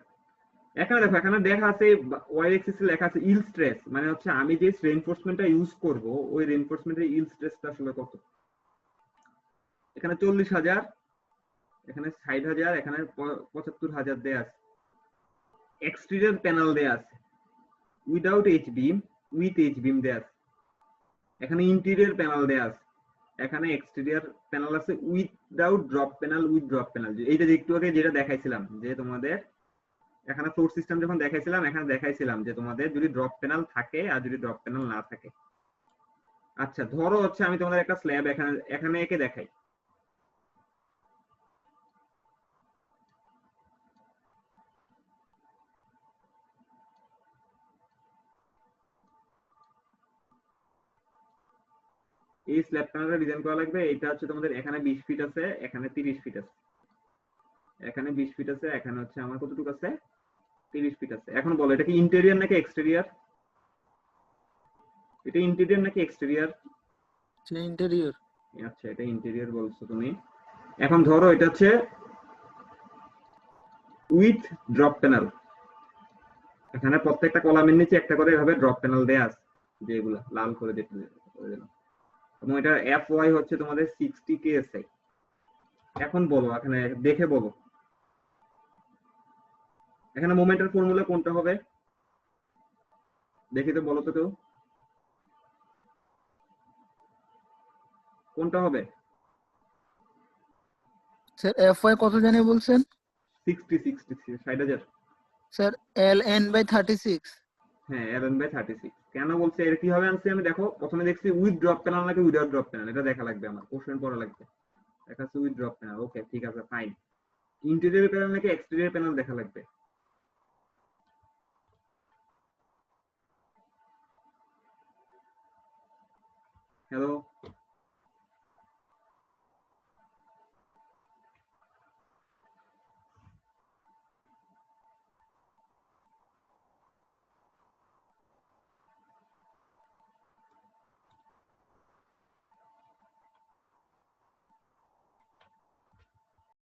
এখানে দেখো এখানে দেখা আছে ওয়াই এক্সিস এ লেখা আছে ইল স্ট্রেস, মানে হচ্ছে আমি যে রেইনফোর্সমেন্টটা ইউজ করব ওই রেইনফোর্সমেন্টের ইল স্ট্রেসটা আসলে কত। এখানে 40,000, এখানে 60,000, এখানে 75,000 দেয়া আছে। এক্সটেরিয়র প্যানেল দেয়া আছে without H beam, with H beam দেয়া আছে। এখানে ইন্টেরিয়র প্যানেল দেয়া আছে, এখানে এক্সটেরিয়র প্যানেল আছে without drop panel, with drop panel. এইটা একটু আগে যেটা দেখাইছিলাম যে তোমাদের এখানে ফ্লোর সিস্টেম যখন দেখাইছিলাম, এখানে দেখাইছিলাম যে তোমাদের যদি ড্রপ প্যানেল থাকে আর যদি ড্রপ প্যানেল না থাকে। আচ্ছা ধরো হচ্ছে আমি তোমাদের একটা স্ল্যাব এখানে এখানে একে দেখাই, এই স্ল্যাব প্যানেলটা ডিজাইন করা লাগবে। এটা হচ্ছে তোমাদের এখানে 20 ফিট আছে, এখানে 30 ফিট আছে, এখানে 20 ফিট আছে, এখানে হচ্ছে আমার কতটুকু আছে 30 ফিট আছে। এখন বলো এটা কি ইন্টেরিয়র নাকি এক্সটেরিয়র? এটা ইন্টেরিয়র নাকি এক্সটেরিয়র? ইন্টেরিয়র। আচ্ছা এটা ইন্টেরিয়র বলছো তুমি। এখন ধরো এটা হচ্ছে উইথ ড্রপ প্যানেল, এখানে প্রত্যেকটা কলামের নিচে একটা করে এভাবে ড্রপ প্যানেল দেয়া আছে, যেগুলো লাল করে দিতে এবং এটা এফ ওয়াই হচ্ছে তোমাদের 60 কেএসআই। এখন বলো এখানে দেখে বলো এখানে মোমেন্টের ফর্মুলা কোনটা হবে? দেখি তো, বলো তো কেউ কোনটা হবে? স্যার এফওয়াই কত জানি বলছেন? 60 60,000। Sir ln/36। হ্যাঁ ln/36। কেন বলছে এর কিভাবে আনছি আমি? দেখো প্রথমে দেখছি উইথ ড্রপ প্যানেল নাকি উইদাউট ড্রপ প্যানেল, এটা দেখা লাগবে আমার, কোশ্চেন পড়া লাগবে। দেখা যাচ্ছে উইথ ড্রপ প্যানেল, ওকে ঠিক আছে ফাইন। ইন্টেরিয়র প্যানেল নাকি এক্সটেরিয়র প্যানেল দেখা লাগবে? হ্যালো